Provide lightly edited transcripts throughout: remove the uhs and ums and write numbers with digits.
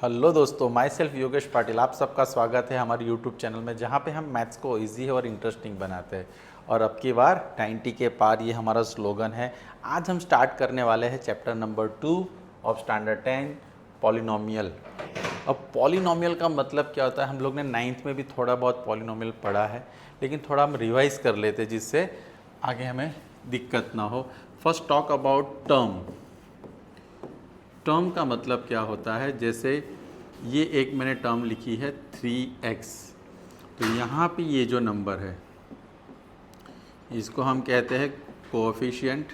Hello दोस्तों, my self Yogesh Patil. आप सबका स्वागत है हमारे यूट्यूब चैनल में, जहाँ पे हम मैथ्स को इजी और इंटरेस्टिंग बनाते हैं। और अब की बार 90 के पार, ये हमारा स्लोगन है। आज हम स्टार्ट करने वाले हैं chapter number 2 of standard 10, polynomial. अब पॉलिनोमियल का मतलब क्या होता है, हम लोग ने 9th में भी थोड़ा बहुत पॉलिनोमियल पढ़ा है, लेकिन थोड़ा हम रिवाइज कर लेते जिससे आगे हमें दिक्कत ना हो। First talk about term. Term का मतलब क्या होता है, जैसे ये एक मैंने टर्म लिखी है 3x, तो यहाँ पे ये जो नंबर है इसको हम कहते हैं कोएफिशिएंट,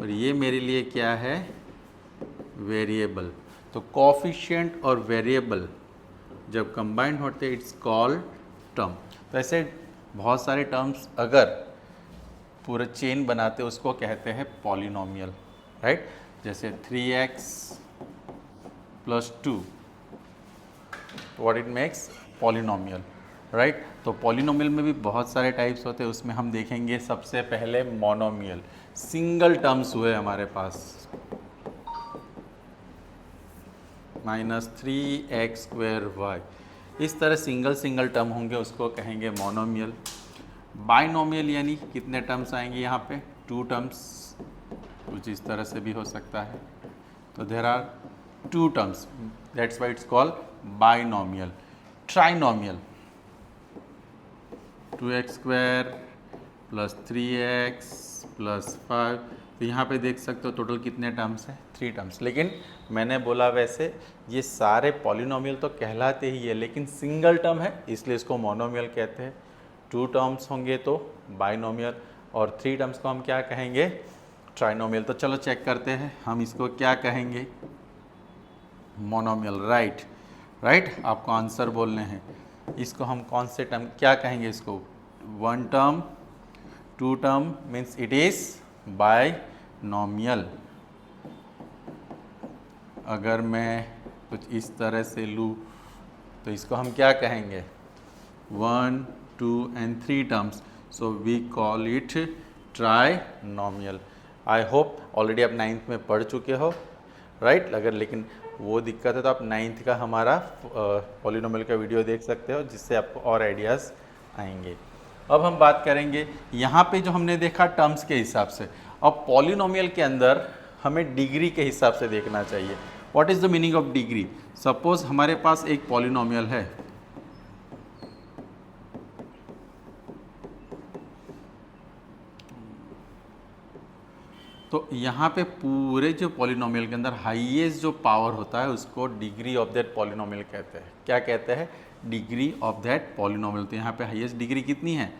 और ये मेरे लिए क्या है, वेरिएबल। तो कोएफिशिएंट और वेरिएबल जब कंबाइंड होते हैं इट्स कॉल्ड टर्म। तो ऐसे बहुत सारे टर्म्स अगर पूरा चेन बनाते उसको कहते हैं पॉलिनोमियल, राइट। जैसे 3x plus 2, what it makes polynomial, right. तो पॉलिनोमियल में भी बहुत सारे टाइप्स होते हैं, उसमें हम देखेंगे सबसे पहले मोनोमियल। सिंगल टर्म्स हुए हमारे पास, -3x²y, इस तरह सिंगल टर्म होंगे उसको कहेंगे मोनोमियल। बाइनोमियल यानी कितने टर्म्स आएंगे यहाँ पे, 2 टर्म्स, कुछ इस तरह से भी हो सकता है। तो there are 2 terms, that's why it's called binomial. Trinomial, 2x² plus 3x plus 5, तो यहाँ पे देख सकते हो टोटल कितने टर्म्स हैं, 3 टर्म्स। लेकिन मैंने बोला वैसे ये सारे पॉलिनोमियल तो कहलाते ही है, लेकिन सिंगल टर्म है इसलिए इसको मोनोमियल कहते हैं। 2 टर्म्स होंगे तो बाइनोमियल, और 3 टर्म्स को हम क्या कहेंगे, ट्राइनोमियल। तो चलो चेक करते हैं हम इसको क्या कहेंगे, मोनोमियल, राइट। आपको आंसर बोलने हैं। इसको हम कौन से टर्म क्या कहेंगे, इसको 1 term, 2 term means it is binomial. अगर मैं कुछ इस तरह से लूँ तो इसको हम क्या कहेंगे, 1, 2 and 3 terms, so we call it trinomial. I hope already आप 9th में पढ़ चुके हो, राइट। अगर लेकिन वो दिक्कत है तो आप 9th का हमारा पॉलिनोमियल का वीडियो देख सकते हो, जिससे आपको और आइडियाज़ आएंगे। अब हम बात करेंगे यहाँ पे जो हमने देखा टर्म्स के हिसाब से। अब पॉलिनोमियल के अंदर हमें डिग्री के हिसाब से देखना चाहिए। What is the meaning of degree. Suppose हमारे पास एक पॉलिनोमियल है, तो यहाँ पे पूरे जो पॉलिनोमियल के अंदर हाईएस्ट जो पावर होता है उसको डिग्री ऑफ दैट पॉलिनोमियल कहते हैं। क्या कहते हैं, डिग्री ऑफ दैट पॉलिनोमियल। तो यहाँ पे हाईएस्ट डिग्री कितनी है,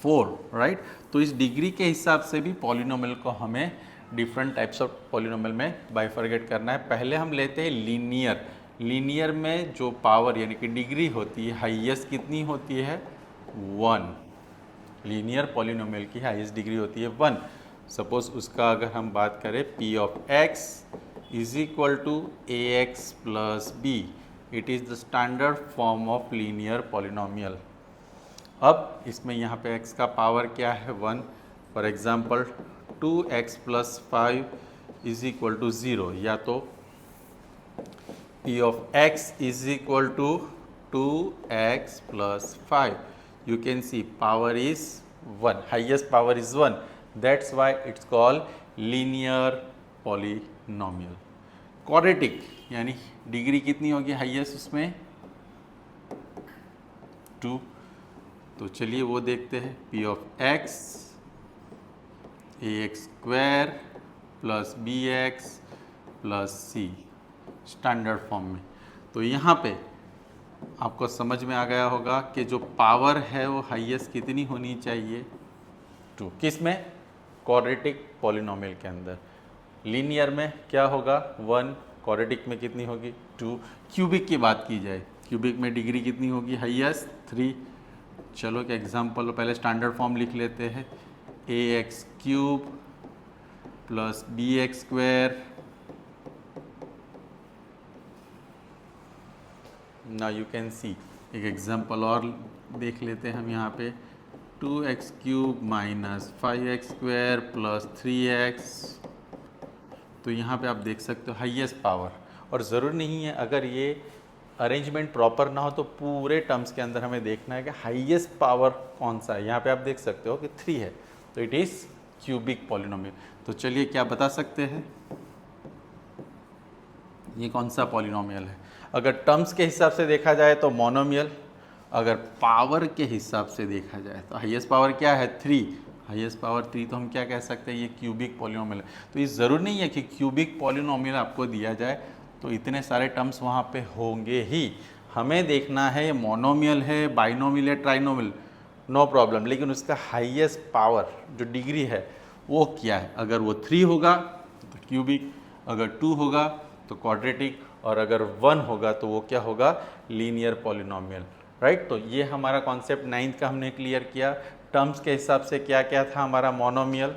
4, राइट। तो इस डिग्री के हिसाब से भी पॉलिनोमियल को हमें डिफरेंट टाइप्स ऑफ पॉलिनोमियल में बाइफरगेट करना है। पहले हम लेते हैं लीनियर। लीनियर में जो पावर यानी कि डिग्री होती है हाईएस्ट कितनी होती है, 1। लीनियर पॉलिनोमियल की हाईएस्ट डिग्री होती है 1। सपोज उसका अगर हम बात करें p of x is equal to ax plus b, it is the standard form of linear polynomial. अब इसमें यहाँ पे x का पावर क्या है, 1। For example 2x plus 5 is equal to 0, या तो p of x is equal to 2x plus 5, you can see power is 1, highest power is 1, that's why it's called linear polynomial। quadratic यानी degree कितनी होगी highest उसमें, 2। तो चलिए वो देखते हैं, p of x ax² plus bx plus c, standard form में। तो यहाँ पे आपको समझ में आ गया होगा कि जो पावर है वो हाईएस्ट कितनी होनी चाहिए, 2। किस में, क्वाड्रेटिक पॉलिनोमियल के अंदर। लीनियर में क्या होगा, 1। क्वाड्रेटिक में कितनी होगी, 2। क्यूबिक की बात की जाए, क्यूबिक में डिग्री कितनी होगी हाईएस्ट, 3। चलो एक एग्जांपल, पहले स्टैंडर्ड फॉर्म लिख लेते हैं, ax³ plus bx²। Now you can see, एक एग्जांपल और देख लेते हैं हम यहाँ पे, 2x³ minus 5x² plus 3x। तो यहाँ पे आप देख सकते हो हाईएस्ट पावर, और ज़रूरी नहीं है अगर ये अरेंजमेंट प्रॉपर ना हो तो पूरे टर्म्स के अंदर हमें देखना है कि हाईएस्ट पावर कौन सा है। यहाँ पे आप देख सकते हो कि 3 है, तो इट इज़ क्यूबिक पॉलिनोमियल। तो चलिए क्या बता सकते हैं ये कौन सा पॉलिनोमियल है। अगर टर्म्स के हिसाब से देखा जाए तो मोनोमियल, अगर पावर के हिसाब से देखा जाए तो हाईएस्ट पावर क्या है 3, हाईएस्ट पावर 3, तो हम क्या कह सकते हैं ये क्यूबिक पॉलिनोमियल है। तो ये ज़रूर नहीं है कि क्यूबिक पॉलिनोमियल आपको दिया जाए तो इतने सारे टर्म्स वहाँ पे होंगे ही। हमें देखना है ये मोनोमियल है, बाइनोमियल है, ट्राइनोमियल, नो प्रॉब्लम, लेकिन उसका हाईएस्ट पावर जो डिग्री है वो क्या है। अगर वो 3 होगा तो क्यूबिक, अगर 2 होगा तो क्वाड्रेटिक, और अगर 1 होगा तो वो क्या होगा, लीनियर पॉलिनोमियल, राइट। तो ये हमारा कॉन्सेप्ट 9th का हमने क्लियर किया। टर्म्स के हिसाब से क्या क्या था हमारा, मोनोमियल,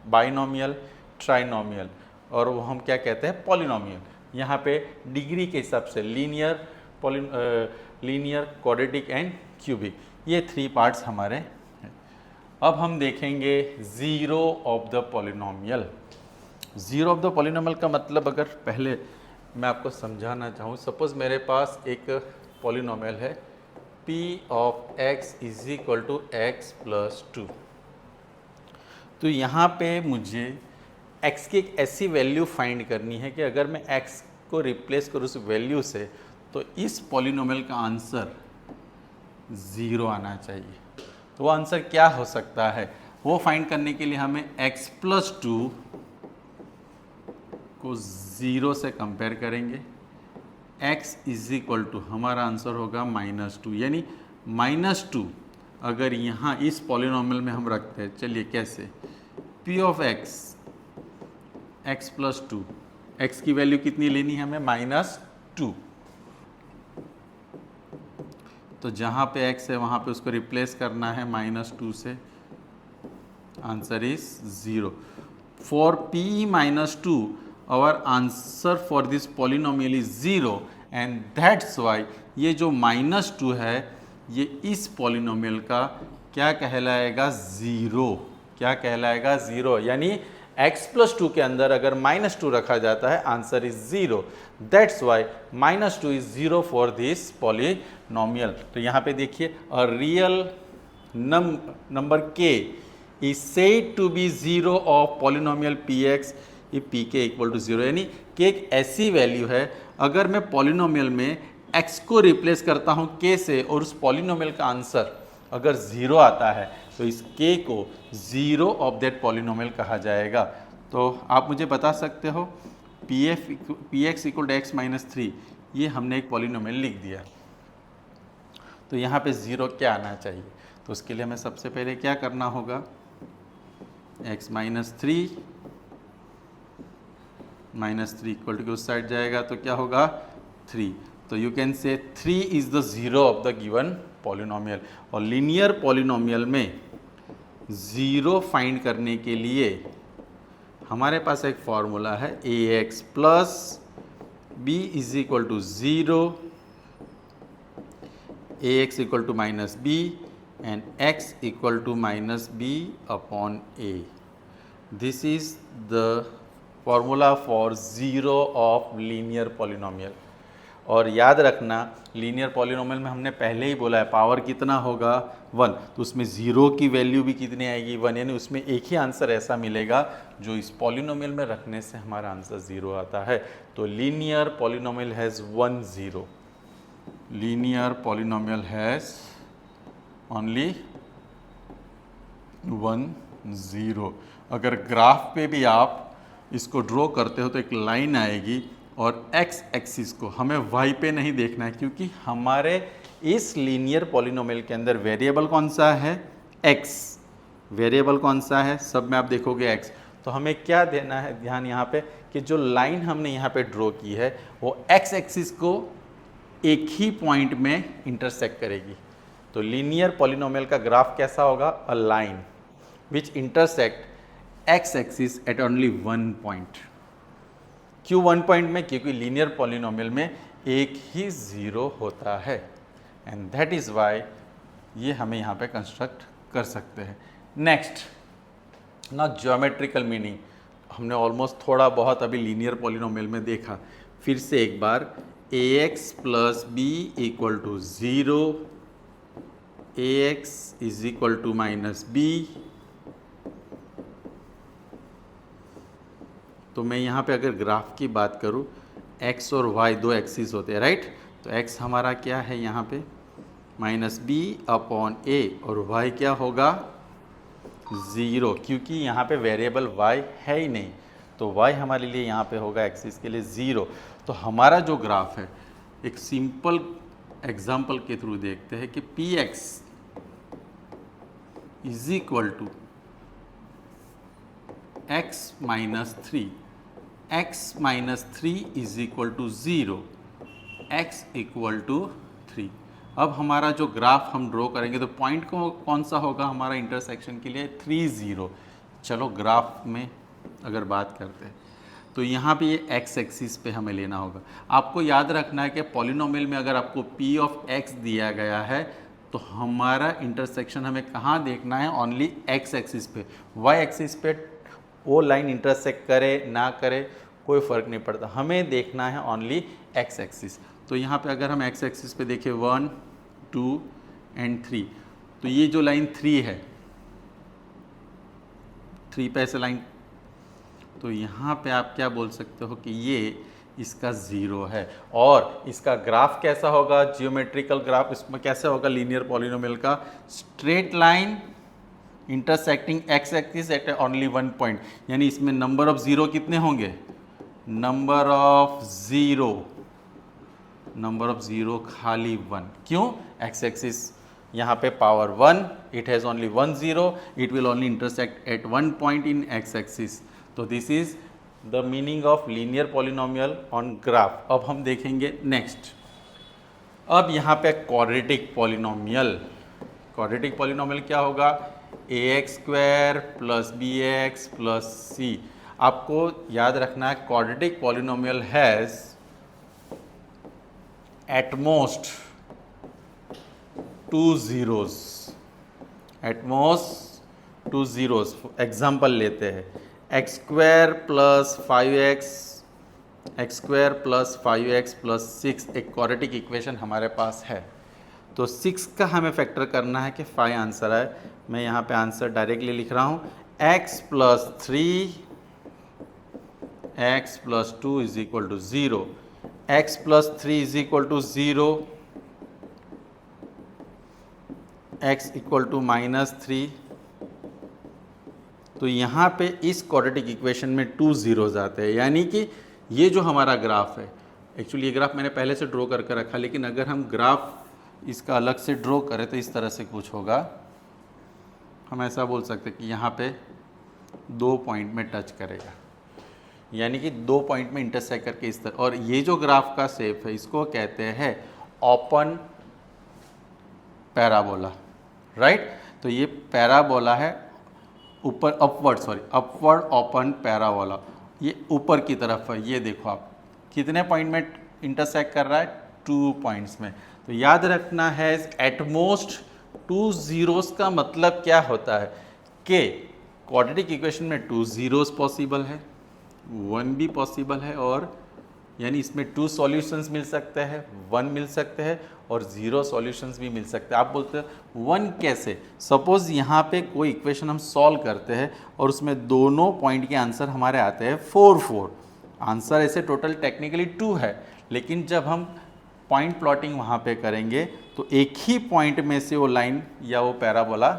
बाइनोमियल, ट्राइनोमियल, और वो हम क्या कहते हैं पॉलिनोमियल। यहाँ पे डिग्री के हिसाब से linear, linear, quadratic and cubic, ये 3 पार्ट्स हमारे हैं। अब हम देखेंगे zero of the polynomial. Zero of the polynomial का मतलब अगर पहले मैं आपको समझाना चाहूँ, सपोज़ मेरे पास एक पॉलिनोमियल है p of x is equal to x plus 2। तो यहाँ पे मुझे x की एक ऐसी वैल्यू फाइंड करनी है कि अगर मैं x को रिप्लेस करूँ उस वैल्यू से तो इस पॉलिनोमियल का आंसर 0 आना चाहिए। तो वो आंसर क्या हो सकता है, वो फाइंड करने के लिए हमें x प्लस 2 को 0 से कंपेयर करेंगे। x इज इक्वल टू हमारा आंसर होगा -2, यानी -2 अगर यहाँ इस पॉलिनोमियल में हम रखते हैं, चलिए कैसे, p of x plus 2, x की वैल्यू कितनी लेनी है हमें -2, तो जहाँ पे x है वहाँ पे उसको रिप्लेस करना है -2 से, answer is 0। For p -2 our answer for this polynomial is 0 and that's why ये जो -2 है ये इस पॉलिनोमियल का क्या कहलाएगा, 0। क्या कहलाएगा, 0, यानी x प्लस 2 के अंदर अगर -2 रखा जाता है answer is 0, that's why -2 is 0 for this polynomial. तो यहाँ पे देखिए a real number k is said to be 0 of polynomial px ये पी के इक्वल टू 0, यानी के एक ऐसी वैल्यू है अगर मैं पॉलिनोमियल में x को रिप्लेस करता हूँ k से और उस पॉलिनोमियल का आंसर अगर 0 आता है तो इस k को 0 ऑफ दैट पॉलिनोमियल कहा जाएगा। तो आप मुझे बता सकते हो p x equal to x minus 3, ये हमने एक पॉलिनोमियल लिख दिया, तो यहाँ पे 0 क्या आना चाहिए। तो उसके लिए हमें सबसे पहले क्या करना होगा, x माइनस 3 इक्वल टू उस साइड जाएगा तो क्या होगा 3, तो you can say 3 is the 0 of the given polynomial. और लीनियर पॉलिनोमियल में 0 फाइंड करने के लिए हमारे पास एक फॉर्मूला है ax plus b is equal to 0, ax equal to minus b and x equal to minus b upon a। This is the formula for 0 of linear polynomial. और याद रखना लीनियर पॉलिनोमियल में हमने पहले ही बोला है पावर कितना होगा 1, तो उसमें 0 की वैल्यू भी कितनी आएगी 1, यानी उसमें एक ही आंसर ऐसा मिलेगा जो इस पॉलिनोमियल में रखने से हमारा आंसर 0 आता है। तो linear polynomial has 1 0, linear polynomial has only 1 0। अगर ग्राफ पे भी आप इसको ड्रॉ करते हो तो एक लाइन आएगी और x एक्सिस को हमें y पे नहीं देखना है, क्योंकि हमारे इस लीनियर पॉलिनोमियल के अंदर वेरिएबल कौन सा है x, वेरिएबल कौन सा है, सब में आप देखोगे x। तो हमें क्या देना है ध्यान यहाँ पे कि जो लाइन हमने यहाँ पे ड्रॉ की है वो x एक्सिस को एक ही पॉइंट में इंटरसेक्ट करेगी। तो लीनियर पॉलिनोमियल का ग्राफ कैसा होगा, a line which intersect x axis at only 1 point. क्यों 1 पॉइंट में, क्योंकि लीनियर पॉलिनोमियल में एक ही 0 होता है एंड दैट इज वाई ये हमें यहाँ पे कंस्ट्रक्ट कर सकते हैं। नेक्स्ट ना ज्योमेट्रिकल मीनिंग, हमने ऑलमोस्ट थोड़ा बहुत अभी लीनियर पॉलिनोमियल में देखा, फिर से एक बार ax plus b equal to 0, ax is equal to minus b. तो मैं यहाँ पे अगर ग्राफ की बात करूँ, x और y दो एक्सिस होते हैं, राइट। तो x हमारा क्या है यहाँ पे माइनस बी अपॉन ए, और y क्या होगा 0, क्योंकि यहाँ पे वेरिएबल y है ही नहीं, तो y हमारे लिए यहाँ पे होगा एक्सिस के लिए 0। तो हमारा जो ग्राफ है, एक सिंपल एग्जाम्पल के थ्रू देखते हैं कि px is equal to x minus 3, x minus 3 is equal to 0, x equal to 3। अब हमारा जो ग्राफ हम ड्रॉ करेंगे तो पॉइंट को कौन सा होगा हमारा इंटरसेक्शन के लिए 3, 0। चलो ग्राफ में अगर बात करते हैं तो यहाँ पे ये x एक्सिस पे हमें लेना होगा। आपको याद रखना है कि पॉलिनोमियल में अगर आपको p ऑफ x दिया गया है तो हमारा इंटरसेक्शन हमें कहाँ देखना है, ओनली x एक्सिस पे। y एक्सिस पे वो लाइन इंटरसेक्ट करे ना करे कोई फ़र्क नहीं पड़ता, हमें देखना है ओनली x एक्सिस। तो यहाँ पे अगर हम x एक्सिस पे देखें 1, 2 एंड 3, तो ये जो लाइन 3 है, 3 पे ऐसे लाइन, तो यहाँ पे आप क्या बोल सकते हो कि ये इसका 0 है। और इसका ग्राफ कैसा होगा, जियोमेट्रिकल ग्राफ इसमें कैसे होगा, लीनियर पॉलिनोमियल का straight line intersecting x axis at only 1 point, यानी इसमें नंबर ऑफ 0 कितने होंगे, नंबर ऑफ 0 खाली 1। क्यों, x एक्सिस यहाँ पे power 1, it has only 1 0, it will only intersect at 1 point in x axis. तो this is the meaning of linear polynomial on graph. अब हम देखेंगे नेक्स्ट। अब यहाँ पे क्वाड्रेटिक पॉलिनोमियल, क्वाड्रेटिक पॉलिनोमियल क्या होगा, ax square plus bx plus c। आपको याद रखना है quadratic polynomial has at most 2 zeros, at most 2 zeros। Example लेते हैं x square plus 5x, x square plus 5x plus 6 एक क्वाड्रेटिक इक्वेशन हमारे पास है। तो 6 का हमें फैक्टर करना है कि 5 आंसर है। मैं यहाँ पे आंसर डायरेक्टली लिख रहा हूँ, x plus 3 x plus 2 is equal to 0, x plus 3 is equal to 0, x equal to minus 3। तो यहाँ पे इस क्वाड्रेटिक इक्वेशन में 2 zeros आते हैं, यानी कि ये जो हमारा ग्राफ है, एक्चुअली ये ग्राफ मैंने पहले से ड्रॉ करके रखा, लेकिन अगर हम ग्राफ इसका अलग से ड्रॉ करें तो इस तरह से कुछ होगा। हम ऐसा बोल सकते हैं कि यहाँ पे 2 पॉइंट में टच करेगा, यानी कि 2 पॉइंट में इंटरसेक्ट करके इस तरह। और ये जो ग्राफ का शेप है इसको कहते हैं ओपन पैराबोला, राइट। तो ये पैराबोला है ऊपर, अपवर्ड ओपन पैराबोला, ये ऊपर की तरफ है। ये देखो आप कितने पॉइंट में इंटरसेक्ट कर रहा है, 2 पॉइंट्स में। तो याद रखना है एटमोस्ट 2 zeros का मतलब क्या होता है कि क्वाड्रेटिक इक्वेशन में 2 zeros पॉसिबल है, 1 भी पॉसिबल है, और यानी इसमें 2 सॉल्यूशंस मिल सकते हैं, 1 मिल सकते हैं और 0 सॉल्यूशंस भी मिल सकते हैं। आप बोलते हैं 1 कैसे, सपोज यहाँ पे कोई इक्वेशन हम सॉल्व करते हैं और उसमें दोनों पॉइंट के आंसर हमारे आते हैं 4 4। आंसर ऐसे टोटल टेक्निकली 2 है, लेकिन जब हम पॉइंट प्लॉटिंग वहाँ पे करेंगे तो एक ही पॉइंट में से वो लाइन या वो पैराबोला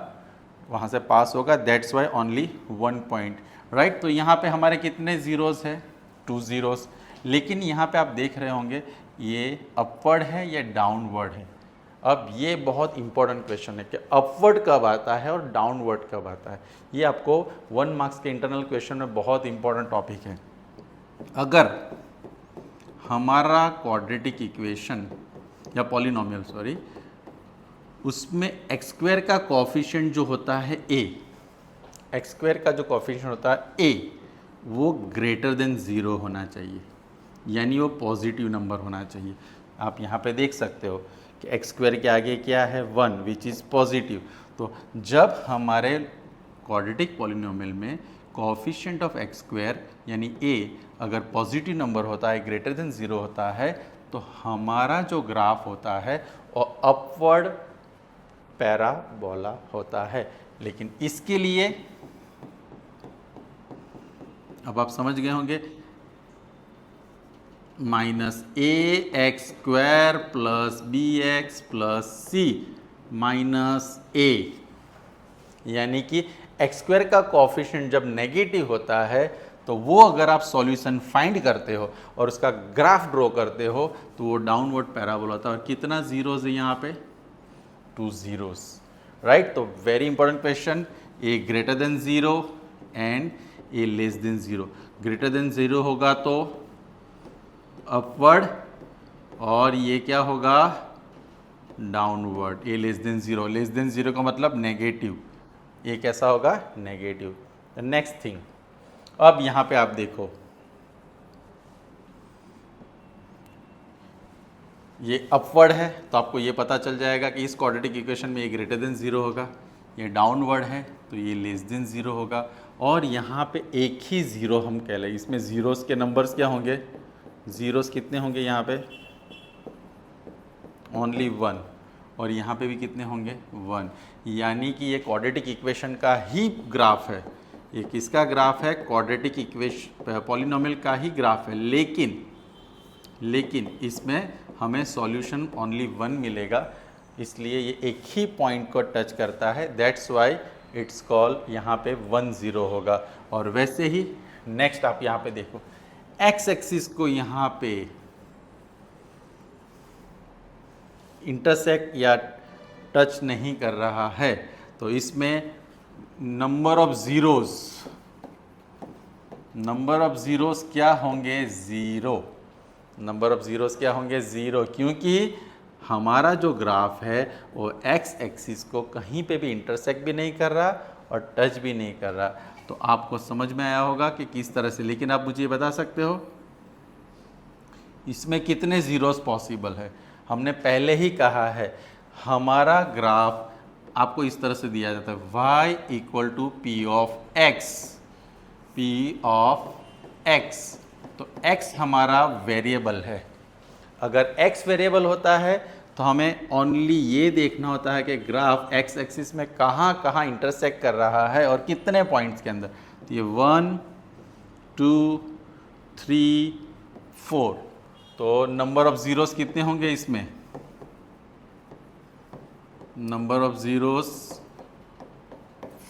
वहाँ से पास होगा, that's why only 1 point, right. तो यहाँ पे हमारे कितने जीरोस है, 2 zeros। लेकिन यहाँ पे आप देख रहे होंगे ये अपवर्ड है या डाउनवर्ड है। अब ये बहुत इंपॉर्टेंट क्वेश्चन है कि अपवर्ड कब आता है और डाउनवर्ड कब आता है। ये आपको 1 मार्क्स के इंटरनल क्वेश्चन में बहुत इंपॉर्टेंट टॉपिक है। अगर हमारा क्वाड्रेटिक इक्वेशन या पॉलिनोमियल सॉरी, उसमें एक्स स्क्वायर का कोफिशिएंट जो होता है a, एक्स स्क्वायर का जो कोफिशिएंट होता है a, वो ग्रेटर देन 0 होना चाहिए, यानी वो पॉजिटिव नंबर होना चाहिए। आप यहाँ पे देख सकते हो कि एक्स स्क्वायर के आगे क्या है, 1, विच इज़ पॉजिटिव। तो जब हमारे क्वाड्रेटिक पॉलिनोमियल में कोफिशिएंट ऑफ एक्स स्क्वायर यानी a अगर पॉजिटिव नंबर होता है, ग्रेटर देन 0 होता है, तो हमारा जो ग्राफ होता है वो अपवर्ड पैराबोला होता है। लेकिन इसके लिए अब आप समझ गए होंगे, minus a x square plus b x plus c minus a, यानी कि एक्स स्क्वायर का कोफिशिएंट जब नेगेटिव होता है तो वो अगर आप सॉल्यूशन फाइंड करते हो और उसका ग्राफ ड्रॉ करते हो तो वो डाउनवर्ड पैराबोला होता है। और कितना जीरोस है यहाँ पे? 2 zeros, राइट। तो very important question, A greater than 0 and A less than 0। Greater than 0 होगा तो अपवर्ड और ये क्या होगा? डाउनवर्ड। ए लेस देन 0, लेस देन 0 का मतलब नेगेटिव, ये कैसा होगा? नेगेटिव। नेक्स्ट थिंग, अब यहां पे आप देखो, ये अपवर्ड है तो आपको ये पता चल जाएगा कि इस क्वाड्रेटिक इक्वेशन में ये ग्रेटर देन 0 होगा, ये डाउनवर्ड है तो ये लेस देन 0 होगा। और यहाँ पे एक ही ज़ीरो हम कह लें, इसमें ज़ीरोस के नंबर्स क्या होंगे? ज़ीरोस कितने होंगे यहाँ पे? ओनली 1। और यहाँ पे भी कितने होंगे? 1। यानी कि ये क्वाड्रेटिक इक्वेशन का ही ग्राफ है। ये किसका ग्राफ है? क्वाड्रेटिक इक्वेशन पॉलिनोमियल का ही ग्राफ है। लेकिन इसमें हमें सॉल्यूशन ओनली 1 मिलेगा, इसलिए ये एक ही पॉइंट को टच करता है, दैट्स वाई इट्स कॉल यहाँ पे 1 0 होगा। और वैसे ही नेक्स्ट आप यहाँ पे देखो, एक्स एक्सिस को यहाँ पे इंटरसेक्ट या टच नहीं कर रहा है तो इसमें नंबर ऑफ ज़ीरोस क्या होंगे? 0। नंबर ऑफ ज़ीरोस क्या होंगे? 0, क्योंकि हमारा जो ग्राफ है वो एक्स एक्सिस को कहीं पे भी इंटरसेक्ट भी नहीं कर रहा और टच भी नहीं कर रहा। तो आपको समझ में आया होगा कि किस तरह से। लेकिन आप मुझे बता सकते हो इसमें कितने ज़ीरोस पॉसिबल है? हमने पहले ही कहा है हमारा ग्राफ आपको इस तरह से दिया जाता है, y = p ऑफ x। तो x हमारा वेरिएबल है। अगर x वेरिएबल होता है तो हमें ओनली ये देखना होता है कि ग्राफ x एक्सिस में कहाँ कहाँ इंटरसेक्ट कर रहा है और कितने पॉइंट्स के अंदर। तो ये 1 2 3 4, तो नंबर ऑफ ज़ीरोस कितने होंगे इसमें? Number of zeros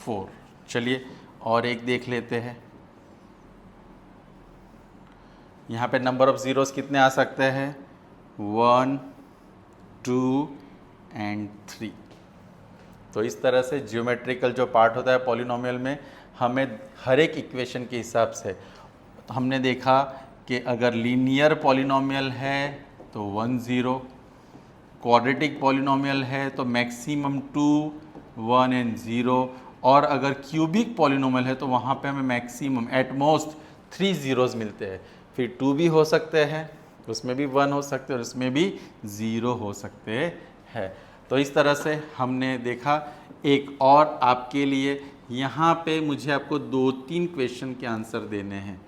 4। चलिए और एक देख लेते हैं, यहाँ पे नंबर ऑफ ज़ीरोस कितने आ सकते हैं? 1 2 एंड 3। तो इस तरह से ज्योमेट्रिकल जो पार्ट होता है पॉलिनोमियल में, हमें हर एक इक्वेशन के हिसाब से तो हमने देखा कि अगर लीनियर पॉलिनोमियल है तो 1 0, क्वाड्रेटिक पॉलिनोमियल है तो मैक्सिमम 2 1 एंड 0, और अगर क्यूबिक पॉलिनोमियल है तो वहाँ पे हमें मैक्सिमम एटमोस्ट 3 ज़ीरोज़ मिलते हैं। फिर 2 भी हो सकते हैं, उसमें भी 1 हो सकते हैं और उसमें भी 0 हो सकते हैं। तो इस तरह से हमने देखा। एक और आपके लिए यहाँ पे मुझे आपको 2-3 क्वेश्चन के आंसर देने हैं,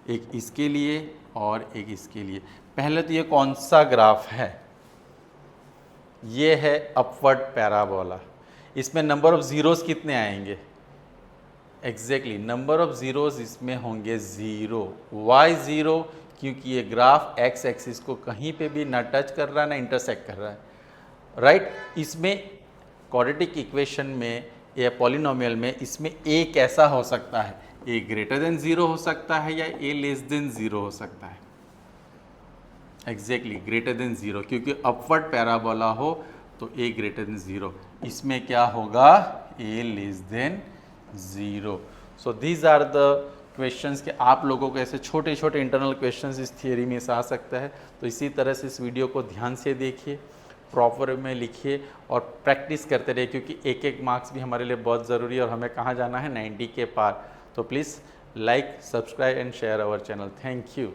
एक इसके लिए और एक इसके लिए। पहले तो ये कौन सा ग्राफ है? ये है अपवर्ड पैराबोला। इसमें नंबर ऑफ ज़ीरोज़ कितने आएंगे? एग्जैक्टली नंबर ऑफ ज़ीरोज़ इसमें होंगे 0। वाई 0? क्योंकि ये ग्राफ एक्स एक्सिस को कहीं पे भी ना टच कर रहा है ना इंटरसेक्ट कर रहा है, राइट। इसमें क्वाड्रेटिक इक्वेशन में या पॉलिनोमियल में इसमें ए कैसा हो सकता है? ए ग्रेटर देन 0 हो सकता है या ए लेस देन 0 हो सकता है? एग्जैक्टली ग्रेटर देन 0, क्योंकि अपवर्ड पैराबोला हो तो ए ग्रेटर देन 0। इसमें क्या होगा? A less than 0। So these are the questions के आप लोगों को ऐसे छोटे छोटे इंटरनल क्वेश्चंस इस थियरी में से आ सकता है। तो इसी तरह से इस वीडियो को ध्यान से देखिए, प्रॉपर में लिखिए और प्रैक्टिस करते रहिए, क्योंकि एक एक मार्क्स भी हमारे लिए बहुत ज़रूरी है और हमें कहाँ जाना है? 90 के पार। तो please like, subscribe and share our channel. Thank you.